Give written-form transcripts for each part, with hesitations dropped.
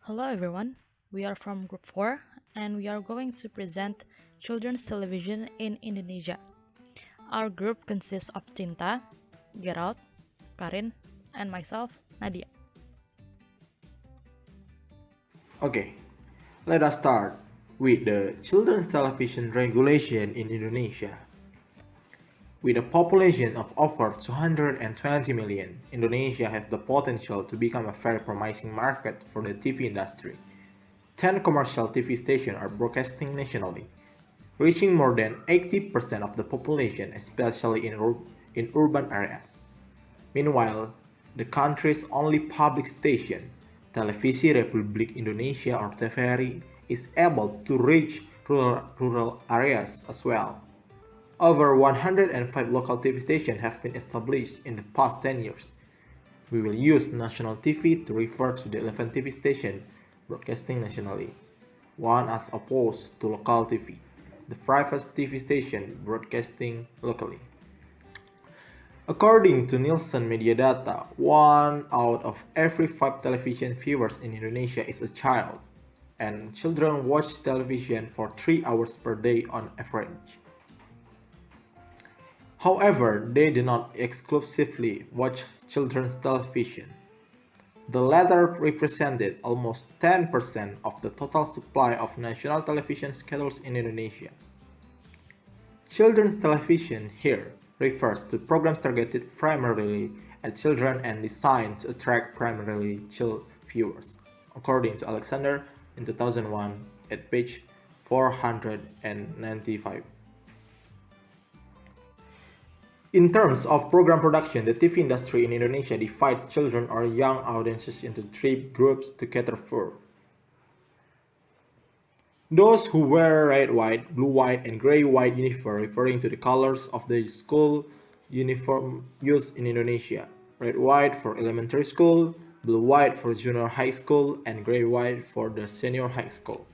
Hello everyone, we are from Group 4 and we are going to present children's television in Indonesia. Our group consists of Cinta, Gerald, Karin, and myself, Nadia. Okay, let us start with the children's television regulation in Indonesia. With a population of over 220 million, Indonesia has the potential to become a very promising market for the TV industry. 10 commercial TV stations are broadcasting nationally, reaching more than 80% of the population, especially in urban areas. Meanwhile, the country's only public station, Televisi Republik Indonesia or TVRI, is able to reach rural areas as well. Over 105 local TV stations have been established in the past 10 years. We will use national TV to refer to the 11 TV stations broadcasting nationally, one as opposed to local TV, the private TV station broadcasting locally. According to Nielsen media data, 1 out of every 5 television viewers in Indonesia is a child, and children watch television for 3 hours per day on average. However, they do not exclusively watch children's television. The latter represented almost 10% of the total supply of national television schedules in Indonesia. Children's television here refers to programs targeted primarily at children and designed to attract primarily child viewers, according to Alexander in 2001 at page 495. In terms of program production, the TV industry in Indonesia divides children or young audiences into 3 groups to cater for. Those who wear red, white, blue, white, and gray, white uniform, referring to the colors of the school uniform used in Indonesia. Red, white for elementary school, blue, white for junior high school, and gray, white for the senior high school.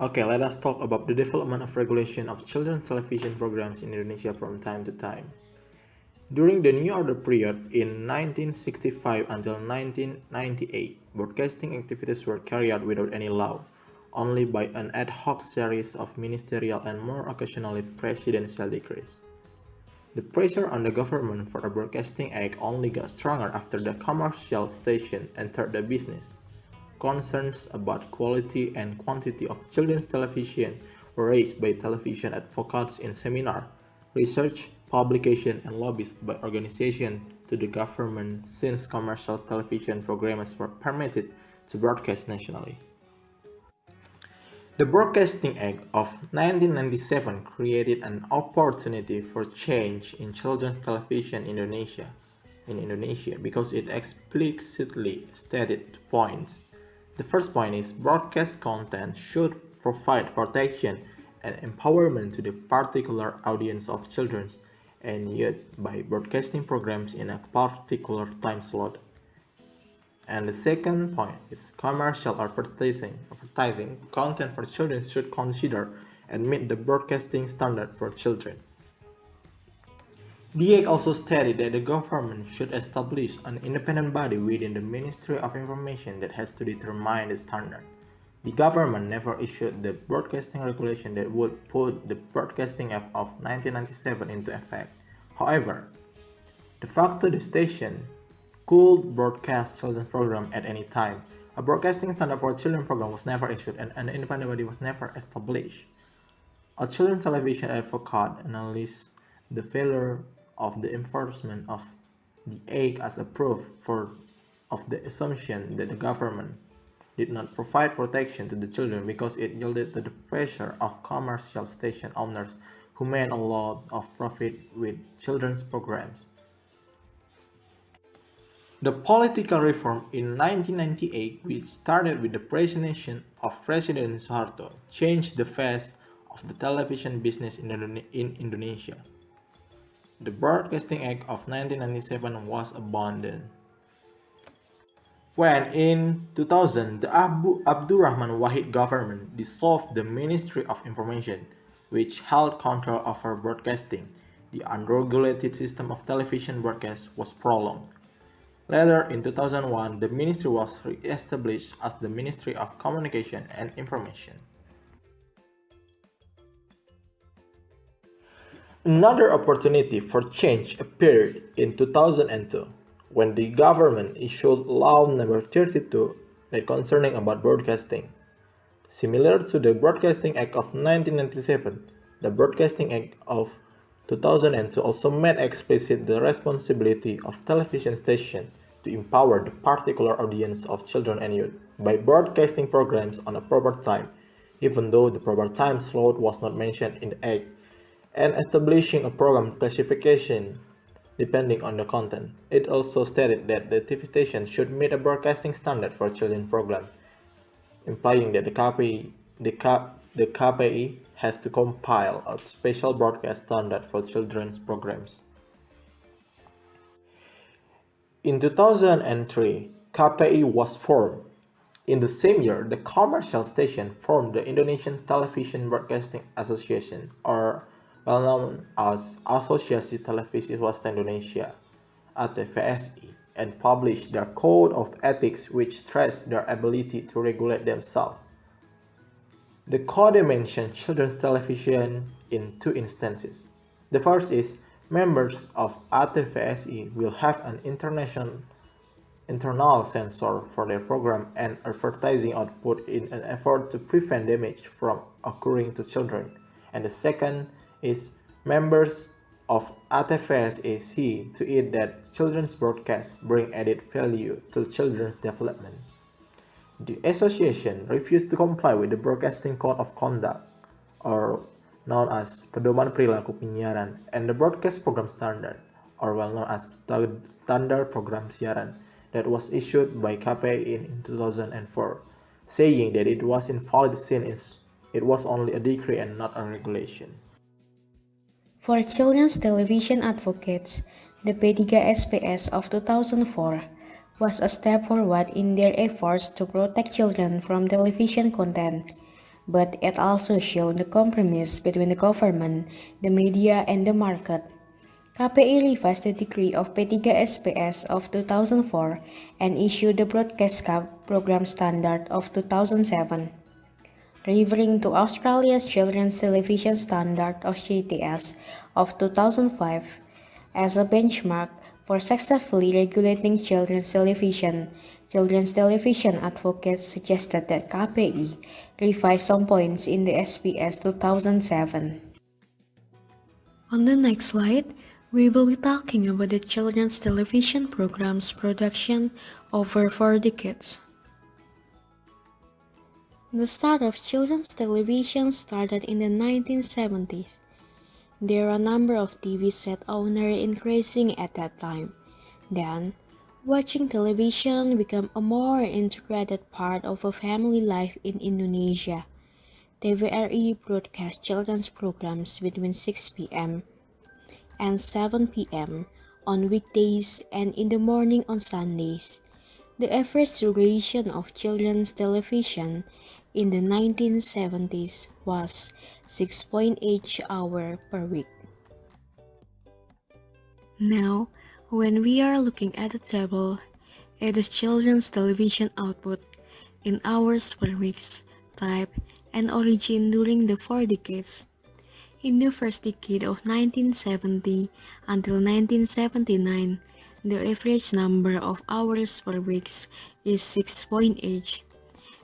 Okay, let us talk about the development of regulation of children's television programs in Indonesia from time to time. During the New Order period in 1965 until 1998, broadcasting activities were carried out without any law, only by an ad hoc series of ministerial and more occasionally presidential decrees. The pressure on the government for a broadcasting act only got stronger after the commercial station entered the business. Concerns about quality and quantity of children's television were raised by television advocates in seminar, research, publication, and lobbies by organizations to the government since commercial television programs were permitted to broadcast nationally. The Broadcasting Act of 1997 created an opportunity for change in children's television in Indonesia because it explicitly stated 2 points. The first point is broadcast content should provide protection and empowerment to the particular audience of children and youth by broadcasting programs in a particular time slot. And the second point is commercial advertising. Advertising content for children should consider and meet the broadcasting standard for children. The Act also stated that the government should establish an independent body within the Ministry of Information that has to determine the standard. The government never issued the broadcasting regulation that would put the Broadcasting Act of 1997 into effect. However, de facto the station could broadcast children's programs at any time. A broadcasting standard for a children's program was never issued and an independent body was never established. A children's television advocate analyzed the failure of the enforcement of the Act as a proof of the assumption that the government did not provide protection to the children because it yielded to the pressure of commercial station owners who made a lot of profit with children's programs. The political reform in 1998, which started with the presidency of President Suharto, changed the face of the television business in Indonesia. The Broadcasting Act of 1997 was abandoned. When in 2000 the Abdurrahman Wahid government dissolved the Ministry of Information, which held control over broadcasting, the unregulated system of television broadcast was prolonged. Later, in 2001, the ministry was re-established as the Ministry of Communication and Information. Another opportunity for change appeared in 2002 when the government issued Law Number 32 that concerning about broadcasting. Similar to the Broadcasting Act of 1997, the Broadcasting Act of 2002 also made explicit the responsibility of television stations to empower the particular audience of children and youth by broadcasting programs on a proper time, even though the proper time slot was not mentioned in the Act, and establishing a program classification depending on the content. It also stated that the TV station should meet a broadcasting standard for children program, implying that the KPI has to compile a special broadcast standard for children's programs. In 2003, KPI was formed. In the same year, the commercial station formed the Indonesian Television Broadcasting Association, or well known as Asosiasi Televisi Swasta Indonesia (ATVSI), and published their code of ethics which stressed their ability to regulate themselves. The code mentions children's television in two instances. The first is members of ATVSI will have an internal censor for their program and advertising output in an effort to prevent damage from occurring to children. And the second is members of ATVSA see to it that children's broadcasts bring added value to children's development. The association refused to comply with the Broadcasting Code of Conduct, or known as Pedoman Perilaku Penyiaran, and the Broadcast Program Standard, or well known as Standard Program Siaran, that was issued by KPI in 2004, saying that it was invalid since it was only a decree and not a regulation. For children's television advocates, the P3SPS of 2004 was a step forward in their efforts to protect children from television content, but it also showed the compromise between the government, the media, and the market. KPI revised the decree of P3SPS of 2004 and issued the Broadcast Program Standard of 2007. Referring to Australia's Children's Television Standard of CTS of 2005 as a benchmark for successfully regulating children's television advocates suggested that KPI revise some points in the SPS 2007. On the next slide, we will be talking about the children's television program's production over 4 decades. The start of children's television started in the 1970s. There are a number of TV set owners increasing at that time. Then, watching television became a more integrated part of a family life in Indonesia. TVRI broadcast children's programs between 6 p.m. and 7 p.m. on weekdays and in the morning on Sundays. The average duration of children's television in the 1970s was 6.8 hours per week. Now, when we are looking at the table, it is children's television output in hours per week, type, and origin during the 4 decades. In the first decade of 1970 until 1979, the average number of hours per week is 6.8,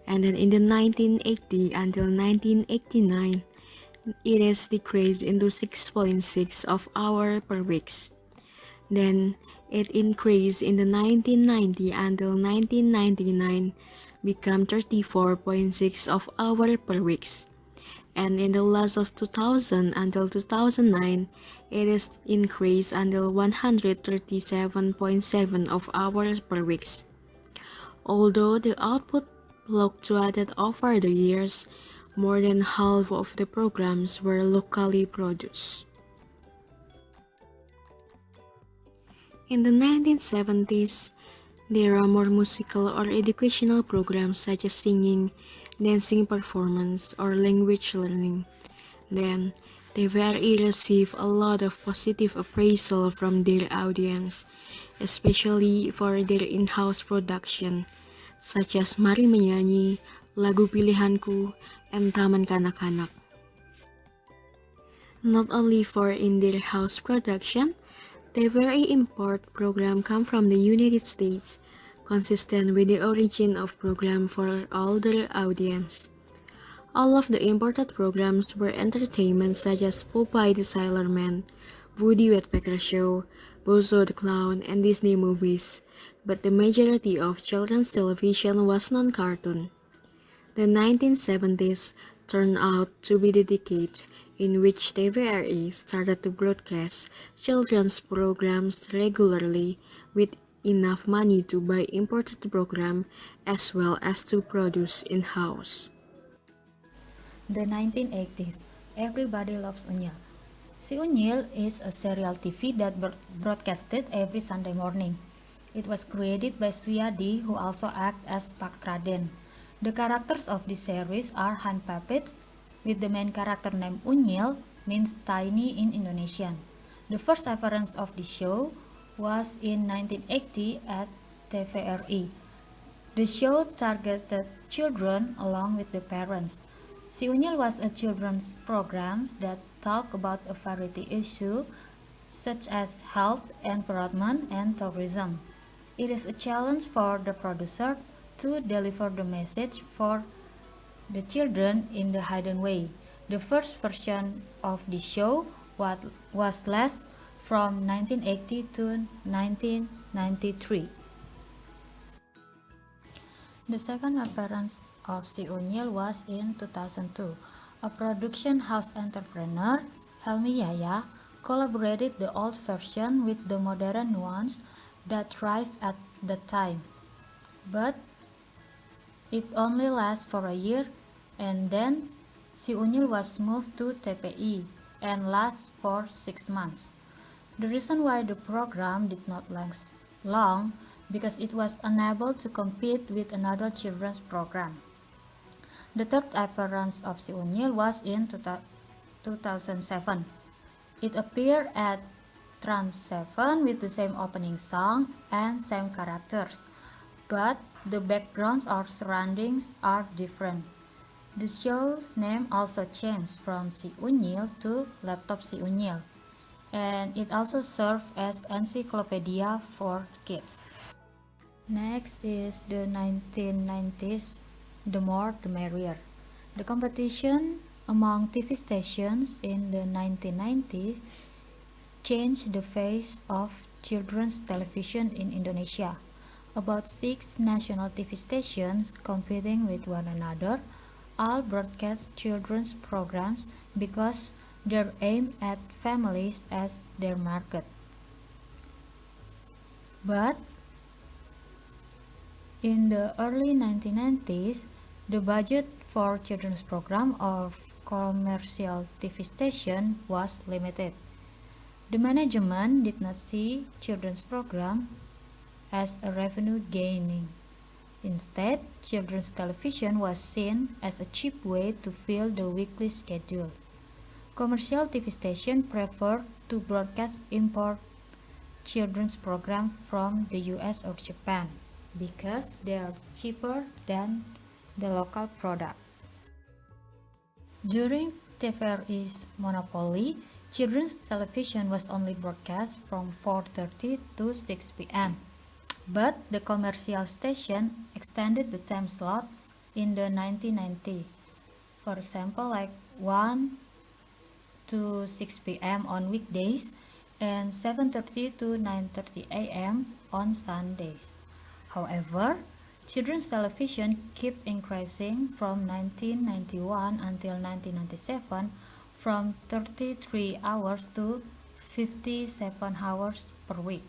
and then in the 1980 until 1989, it is decreased into 6.6 of hour per week. Then it increased in the 1990 until 1999, become 34.6 of hour per week. And in the last of 2000 until 2009, it is increased until 137.7 of hours per week. Although the output fluctuated over the years, more than half of the programs were locally produced. In the 1970s, there are more musical or educational programs such as singing, dancing performance, or language learning. Then, TVRI received a lot of positive appraisal from their audience, especially for their in-house production, such as Mari Menyanyi, Lagu Pilihanku, and Taman Kanak-Kanak. Not only for in their house production, TVRI import program come from the United States, consistent with the origin of program for older audience. All of the imported programs were entertainment such as Popeye the Sailor Man, Woody Woodpecker Show, Bozo the Clown, and Disney movies, but the majority of children's television was non-cartoon. The 1970s turned out to be the decade in which TVRI started to broadcast children's programs regularly with enough money to buy imported program as well as to produce in-house. The 1980s. Everybody loves Unyil. Si Unyil is a serial TV that broadcasted every Sunday morning. It was created by Suyadi, who also acts as Pak Raden. The characters of this series are hand puppets, with the main character named Unyil, means tiny in Indonesian. The first appearance of the show was in 1980 at TVRI. The show targeted children along with the parents. Si Unyil was a children's program that talked about a variety issue such as health, environment, and tourism. It is a challenge for the producer to deliver the message for the children in the hidden way. The first version of the show was last from 1980 to 1993. The second appearance of Si Unyil was in 2002. A production house entrepreneur, Helmi Yaya, collaborated the old version with the modern ones that thrived at the time. But it only lasted for a year, and then Si Unyil was moved to TPI and lasted for 6 months. The reason why the program did not last long because it was unable to compete with another children's program. The third appearance of Si Unyil was in 2007. It appeared at Trans 7 with the same opening song and same characters, but the backgrounds or surroundings are different. The show's name also changed from Si Unyil to Laptop Si Unyil, and it also served as encyclopedia for kids. Next is the 1990s, The More the Merrier. The competition among TV stations in the 1990s changed the face of children's television in Indonesia. About 6 national TV stations competing with one another all broadcast children's programs because they're aimed at families as their market. But in the early 1990s, the budget for children's program of commercial TV station was limited. The management did not see children's program as a revenue gaining. Instead, children's television was seen as a cheap way to fill the weekly schedule. Commercial TV stations prefer to broadcast import children's program from the US or Japan because they are cheaper than the local product. During TVRI's monopoly, children's television was only broadcast from 4:30 to 6 p.m. But the commercial station extended the time slot in the 1990s. For example, like 1 to 6 p.m. on weekdays and 7:30 to 9:30 a.m. on Sundays. However, children's television kept increasing from 1991 until 1997 from 33 hours to 57 hours per week.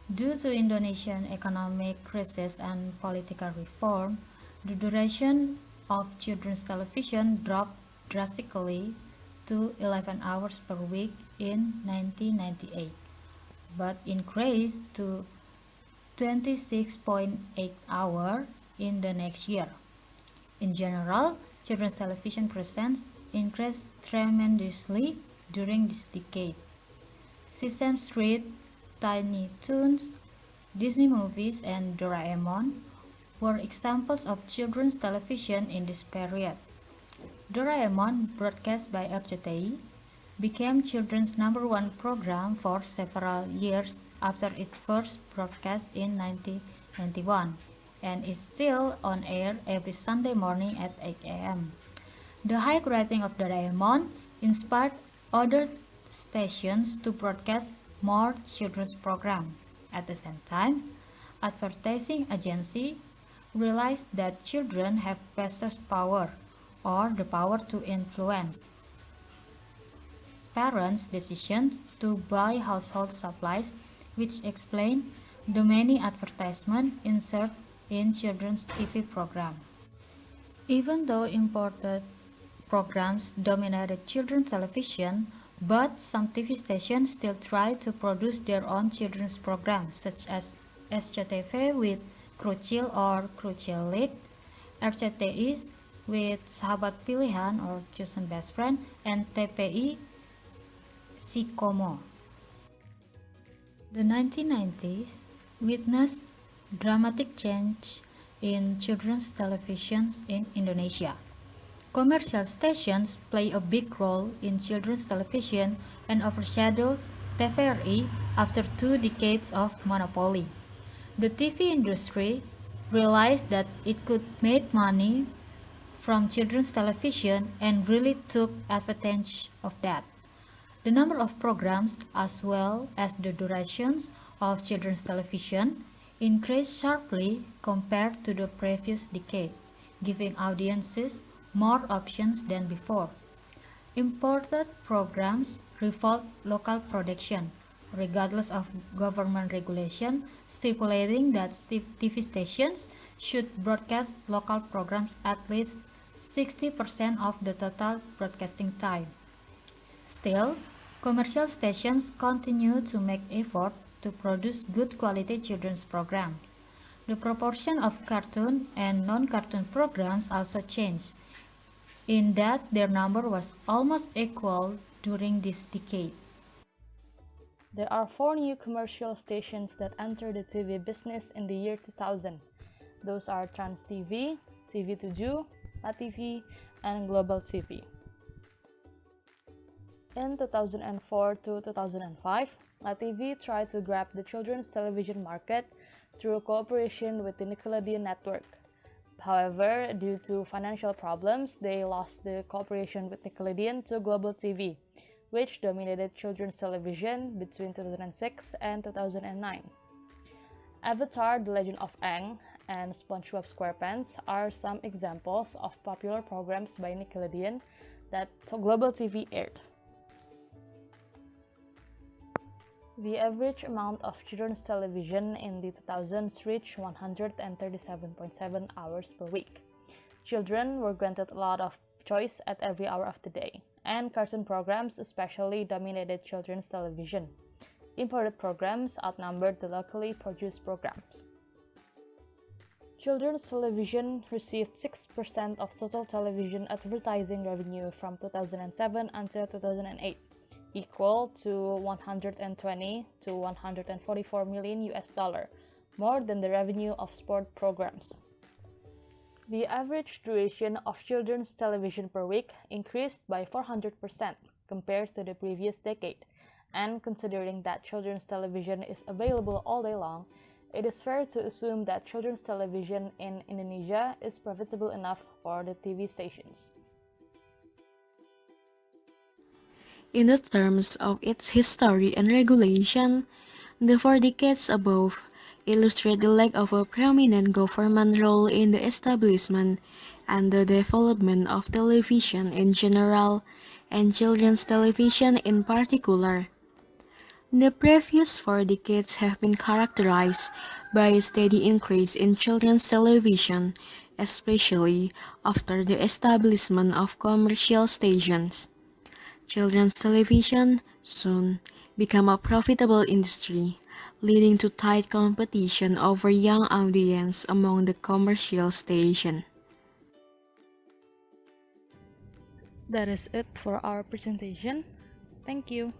Due to Indonesian economic crisis and political reform, the duration of children's television dropped drastically to 11 hours per week in 1998, but increased to 26.8 hours in the next year. In general, children's television presents increased tremendously during this decade. Sesame Street, Tiny Toons, Disney movies, and Doraemon were examples of children's television in this period. Doraemon, broadcast by RCTI, became children's number one program for several years after its first broadcast in 1991 and is still on air every Sunday morning at 8 a.m. The high rating of Doraemon inspired other stations to broadcast more children's programs. At the same time, advertising agencies realized that children have purchase power or the power to influence parents' decisions to buy household supplies, which explain the many advertisements inserted in children's TV programs. Even though imported programs dominated children's television, but some TV stations still try to produce their own children's programs, such as SCTV with Krucil or Krucil League, RCTI with Sahabat Pilihan or Chosen Best Friend, and TPI Sikomo. The 1990s witnessed dramatic change in children's televisions in Indonesia. Commercial stations play a big role in children's television and overshadows TVRI after 2 decades of monopoly. The TV industry realized that it could make money from children's television and really took advantage of that. The number of programs as well as the durations of children's television increased sharply compared to the previous decade, giving audiences more options than before. Imported programs revolve local production, regardless of government regulation stipulating that TV stations should broadcast local programs at least 60% of the total broadcasting time. Still, commercial stations continue to make effort to produce good quality children's programs. The proportion of cartoon and non-cartoon programs also changed, in that their number was almost equal during this decade. There are 4 new commercial stations that entered the TV business in the year 2000. Those are Trans TV, TV7, LaTV, and Global TV. In 2004 to 2005, LaTV tried to grab the children's television market through cooperation with the Nickelodeon network. However, due to financial problems, they lost the cooperation with Nickelodeon to Global TV, which dominated children's television between 2006 and 2009. Avatar: The Legend of Aang and SpongeBob SquarePants are some examples of popular programs by Nickelodeon that Global TV aired. The average amount of children's television in the 2000s reached 137.7 hours per week. Children were granted a lot of choice at every hour of the day, and cartoon programs especially dominated children's television. Imported programs outnumbered the locally produced programs. Children's television received 6% of total television advertising revenue from 2007 until 2008. Equal to 120 to 144 million US dollar, more than the revenue of sport programs. The average duration of children's television per week increased by 400% compared to the previous decade, and considering that children's television is available all day long, it is fair to assume that children's television in Indonesia is profitable enough for the TV stations. In the terms of its history and regulation, the 4 decades above illustrate the lack of a prominent government role in the establishment and the development of television in general and children's television in particular. The previous 4 decades have been characterized by a steady increase in children's television, especially after the establishment of commercial stations. Children's television soon became a profitable industry, leading to tight competition over young audience among the commercial station. That is it for our presentation. Thank you.